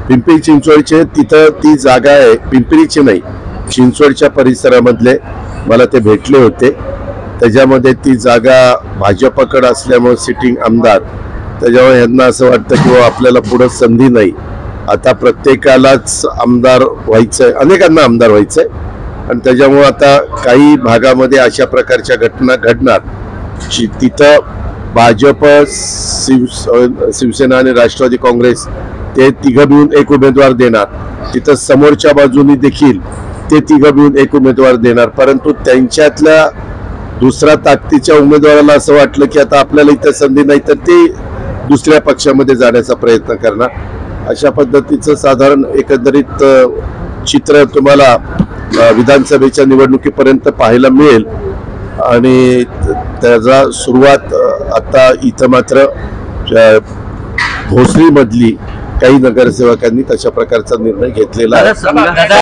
पिंपरी चिंचवडचे तिथं ती जागा आहे, पिंपरीची नाही, चिंचवडच्या परिसरामधले मला ते भेटले होते. त्याच्यामध्ये ती जागा भाजपकडे असल्यामुळे सिटिंग आमदार, त्याच्यामुळे यांना असं वाटतं की आपल्याला पुढे संधी नाही, आता प्रत्येकालाच आमदार व्हायचंय, अनेकांना आमदार व्हायचंय. आणि त्याच्यामुळे आता काही भागामध्ये अशा प्रकारच्या घटना घडणार, तिथं भाजप, शिवसेना आणि राष्ट्रवादी काँग्रेस ते तिघं मिळून एक उमेदवार देणार. तिथं समोरच्या बाजूनी देखील ते तिघं मिळून एक उमेदवार देणार. परंतु त्यांच्यातल्या दुसऱ्या ताकदीच्या उमेदवाराला असं वाटलं की आता आपल्याला इथं संधी नाही, तर ते दुसऱ्या पक्षामध्ये जाण्याचा प्रयत्न करणार. अशा पद्धतीचं साधारण एकंदरीत चित्र तुम्हाला विधानसभेच्या निवडणुकीपर्यंत पाहायला मिळेल. आणि त्याचा सुरुवात आता इथं मात्र भोसरीमधली काही नगरसेवकांनी तशा प्रकारचा निर्णय घेतलेला आहे.